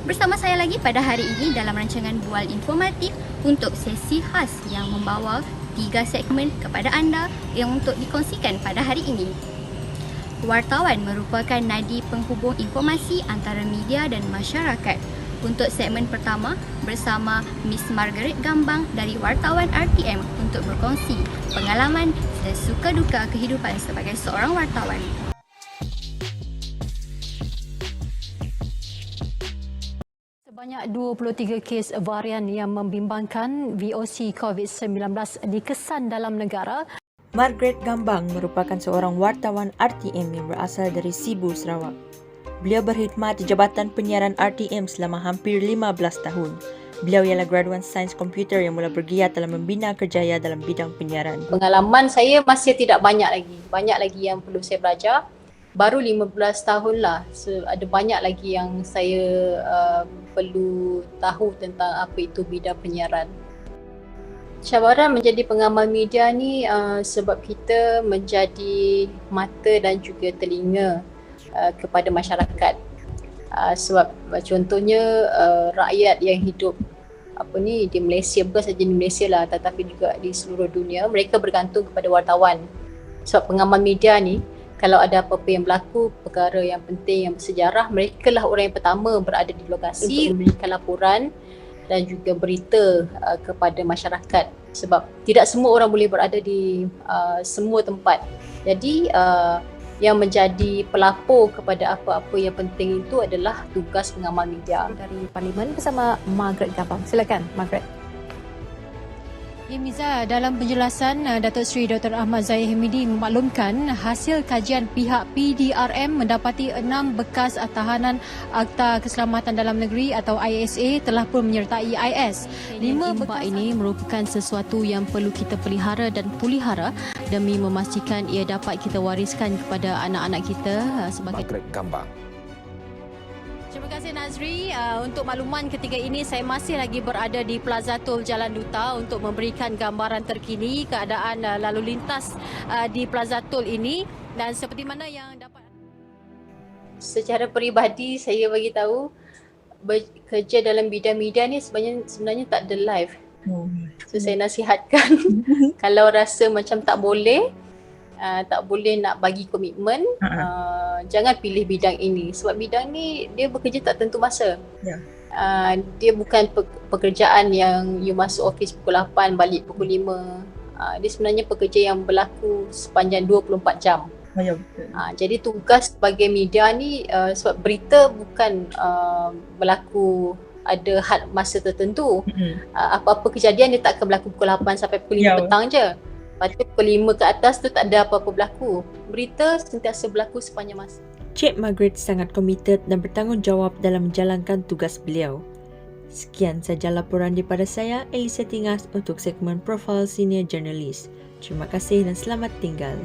Bersama saya lagi pada hari ini dalam rancangan Bual Informatif untuk sesi khas yang membawa 3 segmen kepada anda yang untuk dikongsikan pada hari ini. Wartawan merupakan nadi penghubung informasi antara media dan masyarakat. Untuk segmen pertama, bersama Miss Margaret Gambang dari Wartawan RTM untuk berkongsi pengalaman dan suka duka kehidupan sebagai seorang wartawan. Sebanyak 23 kes varian yang membimbangkan VOC COVID-19 dikesan dalam negara. Margaret Gambang merupakan seorang wartawan RTM yang berasal dari Sibu, Sarawak. Beliau berkhidmat di Jabatan Penyiaran RTM selama hampir 15 tahun. Beliau ialah graduan Sains Komputer yang mula bergiat dalam membina kerjaya dalam bidang penyiaran. Pengalaman saya masih tidak banyak lagi. Banyak lagi yang perlu saya belajar. Baru 15 tahun lah. So, ada banyak lagi yang saya perlu tahu tentang apa itu bidang penyiaran. Cabaran menjadi pengamal media ni sebab kita menjadi mata dan juga telinga kepada masyarakat. Sebab contohnya rakyat yang hidup di Malaysia, bukan saja di Malaysia lah tetapi juga di seluruh dunia, mereka bergantung kepada wartawan. Sebab pengamal media ni, kalau ada apa-apa yang berlaku, perkara yang penting, yang bersejarah, mereka lah orang yang pertama berada di lokasi untuk memberikan laporan dan juga berita kepada masyarakat. Sebab tidak semua orang boleh berada di semua tempat. Jadi yang menjadi pelapor kepada apa-apa yang penting itu adalah tugas pengamal media. Dari Parlimen bersama Margaret Gambang. Silakan, Margaret. Ya, Miza, dalam penjelasan Datuk Seri Dr. Ahmad Zahid Hamidi memaklumkan hasil kajian pihak PDRM mendapati 6 bekas tahanan Akta Keselamatan Dalam Negeri atau ISA telah pun menyertai IS. 5 bekas ini merupakan sesuatu yang perlu kita pelihara dan pulihara demi memastikan ia dapat kita wariskan kepada anak-anak kita sebagai Margaret Gambang. Terima kasih Nazri. Untuk makluman ketika ini saya masih lagi berada di Plaza Tol Jalan Duta untuk memberikan gambaran terkini keadaan lalu lintas di Plaza Tol ini dan seperti mana yang dapat. Secara peribadi saya bagi tahu bekerja dalam bidang media ni sebenarnya tak ada live. So saya nasihatkan kalau rasa macam tak boleh nak bagi komitmen, jangan pilih bidang ini sebab bidang ni dia bekerja tak tentu masa. Dia bukan pekerjaan yang you masuk office pukul 8 balik pukul 5. Dia sebenarnya pekerja yang berlaku sepanjang 24 jam. Jadi tugas sebagai media ni sebab berita bukan berlaku ada had masa tertentu. Apa-apa kejadian dia tak akan berlaku pukul 8 sampai pukul 5 petang je. Lepas tu pukul 5 ke atas tu tak ada apa-apa berlaku. Berita sentiasa berlaku sepanjang masa. Cik Margaret sangat komited dan bertanggungjawab dalam menjalankan tugas beliau. Sekian saja laporan daripada saya, Elisa Tingas untuk segmen Profil Senior Journalist. Terima kasih dan selamat tinggal.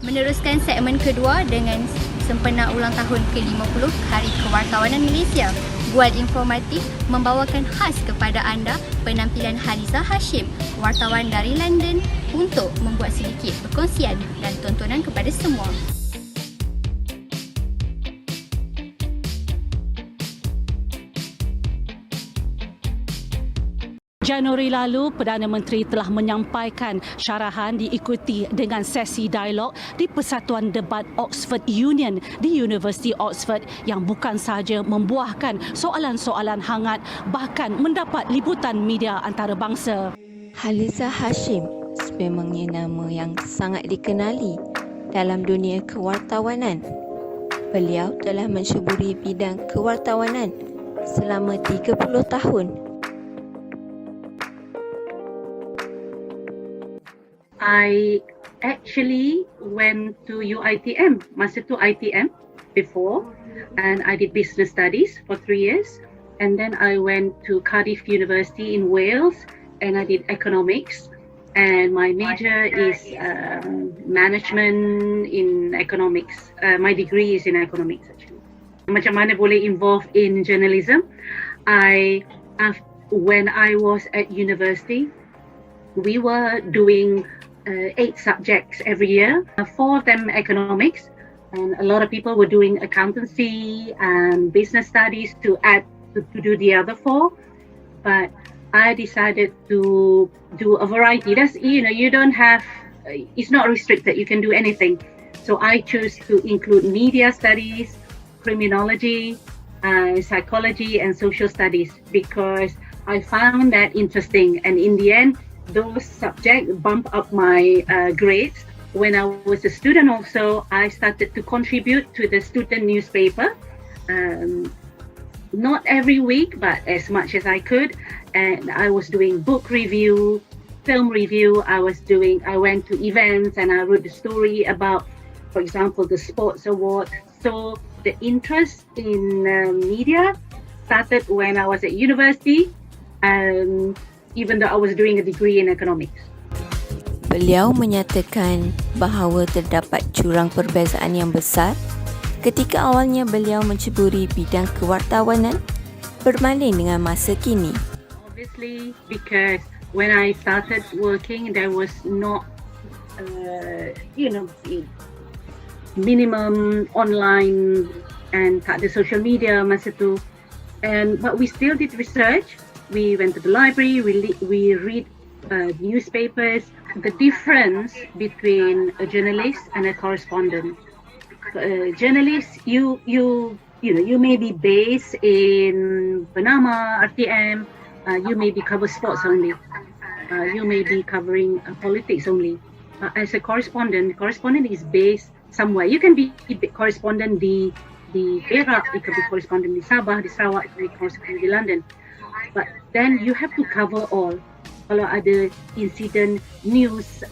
Meneruskan segmen kedua dengan sempena ulang tahun ke-50 Hari Kewartawanan Malaysia. Bual Informatif membawakan khas kepada anda penampilan Haliza Hashim, wartawan dari London untuk membuat sedikit perkongsian dan tontonan kepada semua. Januari lalu, Perdana Menteri telah menyampaikan syarahan diikuti dengan sesi dialog di Persatuan Debat Oxford Union di Universiti Oxford yang bukan sahaja membuahkan soalan-soalan hangat, bahkan mendapat liputan media antarabangsa. Haliza Hashim, Oaks memangnya nama yang sangat dikenali dalam dunia kewartawanan. Beliau telah menceburi bidang kewartawanan selama 30 tahun. I actually went to UiTM, masa tu ITM before, and I did business studies for 3 years. And then I went to Cardiff University in Wales and I did economics. And my major is management in economics. My degree is in economics actually. Macam mana boleh involve in journalism? When I was at university, we were doing 8 subjects every year. 4 of them economics, and a lot of people were doing accountancy and business studies to do the other 4. But I decided to do a variety. That's, you don't have, it's not restricted, you can do anything. So I chose to include media studies, criminology, psychology and social studies because I found that interesting, and in the end those subjects bump up my grades. When I was a student also, I started to contribute to the student newspaper. Not every week, but as much as I could. And I was doing book review, film review. I went to events and I wrote a story about, for example, the sports award. So the interest in media started when I was at university, even though I was doing a degree in economics. Beliau menyatakan bahawa terdapat jurang perbezaan yang besar ketika awalnya beliau menceburi bidang kewartawanan berbanding dengan masa kini. Obviously, because when I started working, there was not, minimum online and tak ada social media masa tu. But we still did research. We went to the library. We read newspapers. The difference between a journalist and a correspondent. Journalist, you may be based in Bernama, RTM. You may be cover sports only. You may be covering politics only. As a correspondent is based somewhere. You can be correspondent di Perak, you can be correspondent di Sabah, di Sarawak, you can be correspondent di London. But then you have to cover all. Kalau ada insiden news,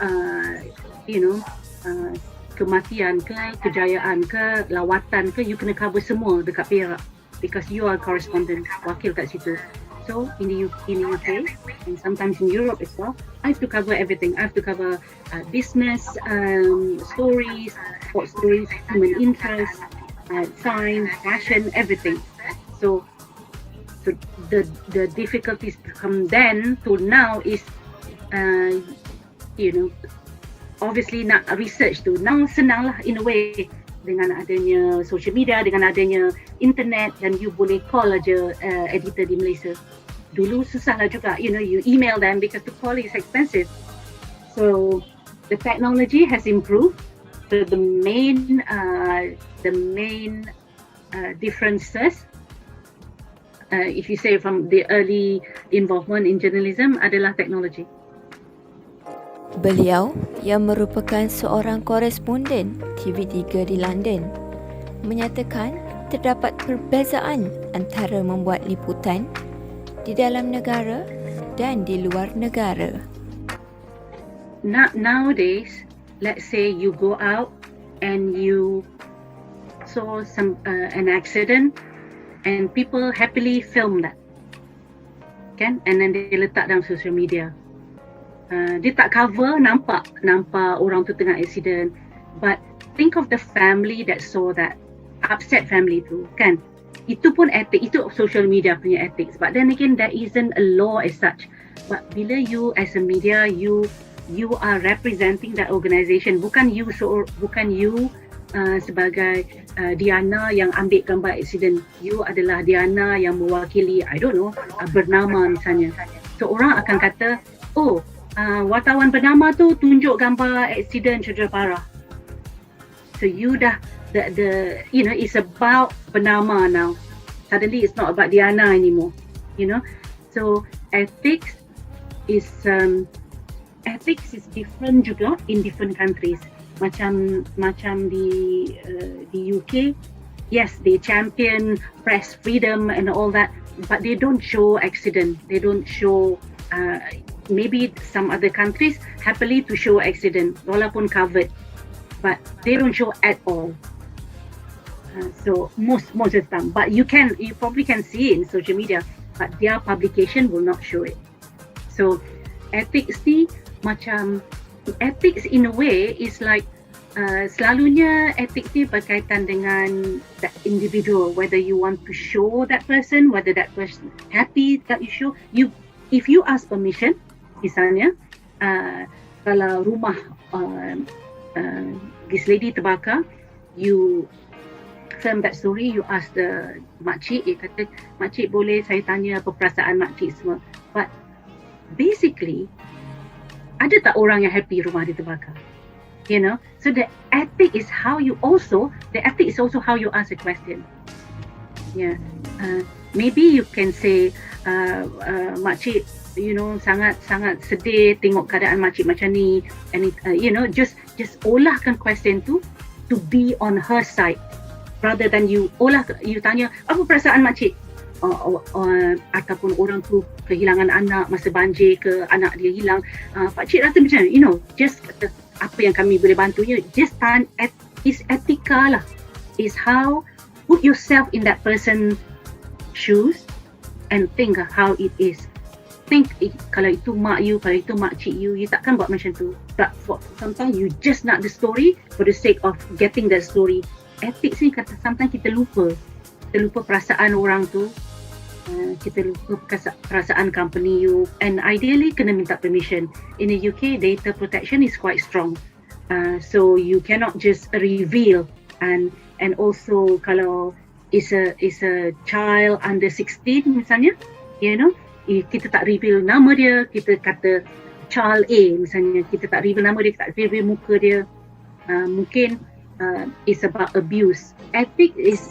kematian ke, kejayaan ke, lawatan ke, you kena cover semua dekat Perak because you are correspondent, wakil kat situ. So in the UK and sometimes in Europe as well, I have to cover everything. I have to cover business stories, sports stories, human interest, science, fashion, everything. So the difficulties come then to now is, obviously nak research tu. Now senang lah in a way dengan adanya social media, dengan adanya internet, dan you boleh call aja editor di Malaysia. Dulu susah lah juga, you email them because the call is expensive. So the technology has improved. So the main differences, if you say from the early involvement in journalism, adalah technology. Beliau yang merupakan seorang koresponden TV3 di London menyatakan terdapat perbezaan antara membuat liputan di dalam negara dan di luar negara. Nowadays, let's say you go out and you saw an accident and people happily film that, kan? And then they letak dalam social media. Dia tak cover nampak orang tu tengah accident, but think of the family that saw that, upset family tu, kan? Itu pun etik, itu social media punya ethics. But then again, there isn't a law as such. But bila you as a media, you are representing that organisation, bukan you sebagai Diana yang ambil gambar accident. You adalah Diana yang mewakili, I don't know, Bernama misalnya. So orang akan kata, wartawan Bernama tu tunjuk gambar accident cedera parah. So you dah it's about Bernama now. Suddenly it's not about Diana anymore. So ethics is ethics is different juga in different countries. Macam di UK, yes, they champion press freedom and all that, but they don't show accident. They don't show. Maybe some other countries happily to show accident, walaupun covered, but they don't show at all. So most of the time, but you probably can see it in social media, but their publication will not show it. So ethics ni macam ethics in a way is like selalunya ethics ni berkaitan dengan that individual, whether you want to show that person, whether that person happy that you show. If you ask permission, misalnya kalau rumah this lady terbakar, you film that story, you ask the makcik, dia kata, makcik boleh saya tanya apa perasaan makcik semua. But basically, ada tak orang yang happy rumah dia terbakar? You know, so the ethic is how you also, the ethic is also how you ask a question. Yeah, maybe you can say, makcik, you know, sangat sedih tengok keadaan makcik macam ni, and you know, just olahkan question tu to be on her side, rather than you tanya apa perasaan makcik, ataupun orang tu kehilangan anak masa banjir ke, anak dia hilang, pakcik rasa macam, you know, just apa yang kami boleh bantunya, just is etika lah, is how put yourself in that person's shoes and think how it is. Think kalau itu mak you, kalau itu makcik you takkan buat macam tu. But sometimes you just nak the story for the sake of getting that story. Ethics ni kata sometimes kita lupa perasaan orang tu, kita lupa perasaan company you, and ideally kena minta permission. In the UK, data protection is quite strong, so you cannot just reveal, and also kalau is a child under 16 misalnya, you know, kita tak reveal nama dia, kita kata child A misalnya, kita tak reveal nama dia, kita tak reveal muka dia, mungkin it's about abuse. Ethics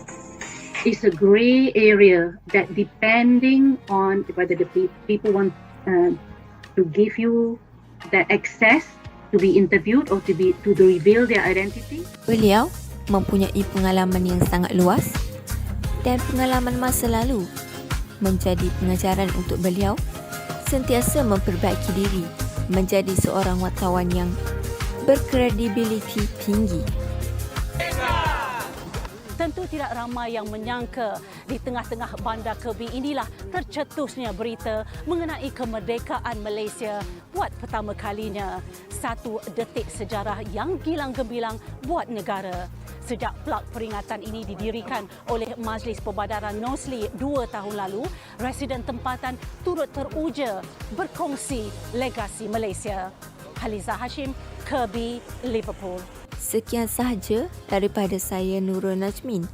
is a grey area that depending on whether the people want to give you that access to be interviewed or to reveal their identity. Beliau mempunyai pengalaman yang sangat luas dan pengalaman masa lalu menjadi pengajaran untuk beliau sentiasa memperbaiki diri menjadi seorang wartawan yang berkredibiliti tinggi. Tentu tidak ramai yang menyangka di tengah-tengah bandar Kebi inilah tercetusnya berita mengenai kemerdekaan Malaysia buat pertama kalinya. Satu detik sejarah yang gilang gemilang buat negara. Sejak plak peringatan ini didirikan oleh Majlis Perbadaran Nosli 2 tahun lalu, residen tempatan turut teruja berkongsi legasi Malaysia. Haliza Hashim, Kebi, Liverpool. Sekian sahaja daripada saya Nurul Najmin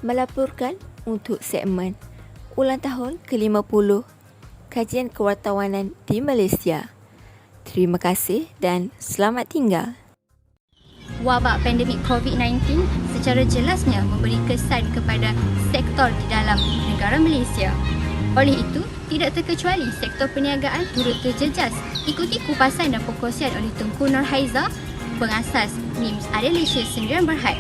melaporkan untuk segmen ulang tahun ke-50 kajian kewartawanan di Malaysia. Terima kasih dan selamat tinggal. Wabak pandemik COVID-19 secara jelasnya memberi kesan kepada sektor di dalam negara Malaysia. Oleh itu, tidak terkecuali sektor perniagaan turut terjejas. Ikuti kupasan dan perkongsian oleh Tengku Nurhaiza, pengasas NIMS Adelasia Sdn Bhd.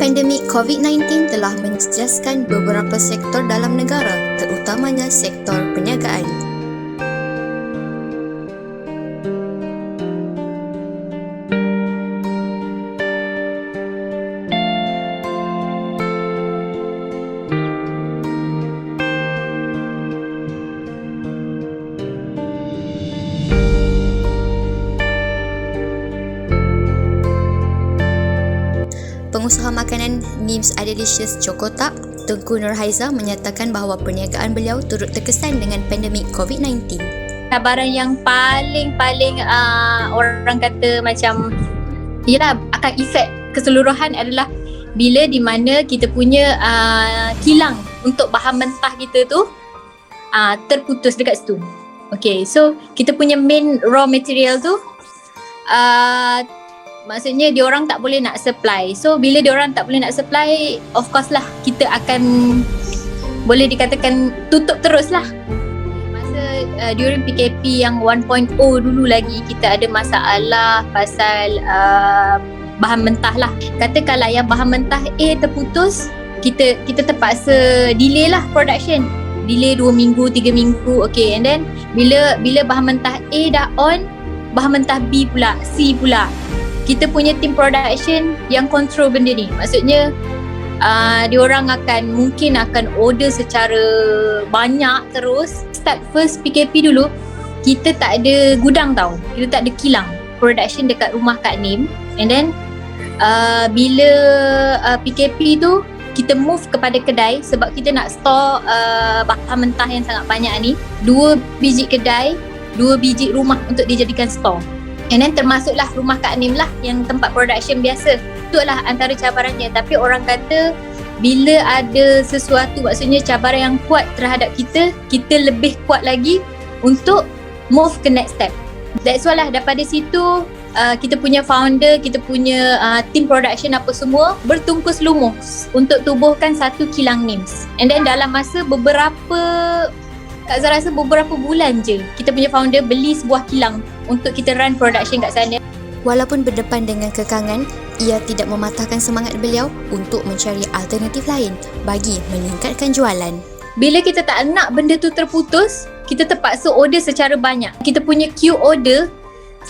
Pandemik COVID-19 telah menjejaskan beberapa sektor dalam negara, terutamanya sektor perniagaan. Pengusaha makanan Nims Adelicious Chocotab, Tengku Nurhaiza menyatakan bahawa perniagaan beliau turut terkesan dengan pandemik COVID-19. Cabaran yang paling orang kata macam yelah akan efek keseluruhan adalah bila di mana kita punya kilang untuk bahan mentah kita tu terputus dekat situ. Okay, so kita punya main raw material tu maksudnya diorang tak boleh nak supply. So bila diorang tak boleh nak supply, of course lah kita akan boleh dikatakan tutup terus lah. Masa during PKP yang 1.0 dulu lagi kita ada masalah pasal bahan mentah lah. Katakanlah yang bahan mentah A terputus, kita terpaksa delay lah production. Delay 2 minggu, 3 minggu. Okay, and then bila bahan mentah A dah on, bahan mentah B pula, C pula. Kita punya team production yang control benda ni. Maksudnya diorang mungkin akan order secara banyak terus. Start first PKP dulu, kita tak ada gudang tau. Kita tak ada kilang. Production dekat rumah Kak Nim. And then bila PKP tu kita move kepada kedai sebab kita nak store bahan mentah yang sangat banyak ni. 2 biji kedai, 2 biji rumah untuk dijadikan store. And then termasuklah rumah Kak Nim lah yang tempat production biasa. Itulah antara cabarannya. Tapi orang kata bila ada sesuatu, maksudnya cabaran yang kuat terhadap kita, kita lebih kuat lagi untuk move ke next step. That's why lah daripada situ kita punya founder, kita punya team production apa semua bertungkus lumus untuk tubuhkan satu kilang Nims. And then dalam masa Kak Zah rasa beberapa bulan je kita punya founder beli sebuah kilang untuk kita run production kat sana. Walaupun berdepan dengan kekangan, ia tidak mematahkan semangat beliau untuk mencari alternatif lain bagi meningkatkan jualan. Bila kita tak nak benda tu terputus, kita terpaksa order secara banyak. Kita punya queue order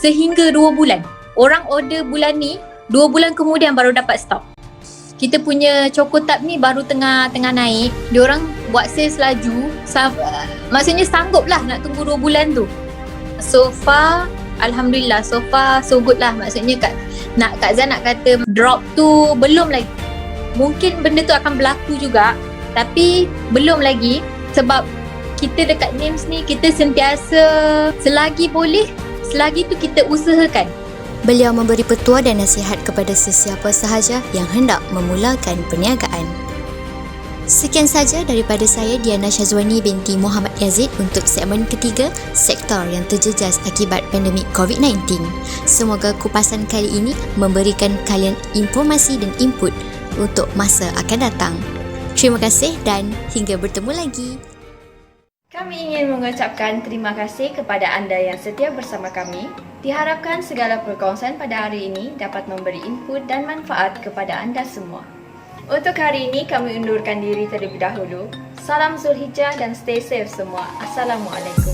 sehingga 2 bulan. Orang order bulan ni, 2 bulan kemudian baru dapat stok. Kita punya Chocotab ni baru tengah naik. Diorang buat sales laju. Maksudnya sanggup lah nak tunggu 2 bulan tu. So far, Alhamdulillah, so far so good lah. Maksudnya Kak Zah nak kata drop tu belum lagi. Mungkin benda tu akan berlaku juga, tapi belum lagi. Sebab kita dekat Nims ni, kita sentiasa selagi boleh, selagi tu kita usahakan. Beliau memberi petua dan nasihat kepada sesiapa sahaja yang hendak memulakan perniagaan. Sekian saja daripada saya, Diana Syazwani binti Muhammad Yazid, untuk segmen ketiga, sektor yang terjejas akibat pandemik COVID-19. Semoga kupasan kali ini memberikan kalian informasi dan input untuk masa akan datang. Terima kasih dan hingga bertemu lagi. Kami ingin mengucapkan terima kasih kepada anda yang setia bersama kami. Diharapkan segala perkongsian pada hari ini dapat memberi input dan manfaat kepada anda semua. Untuk hari ini kami undurkan diri terlebih dahulu. Salam Zulhijjah dan stay safe semua. Assalamualaikum.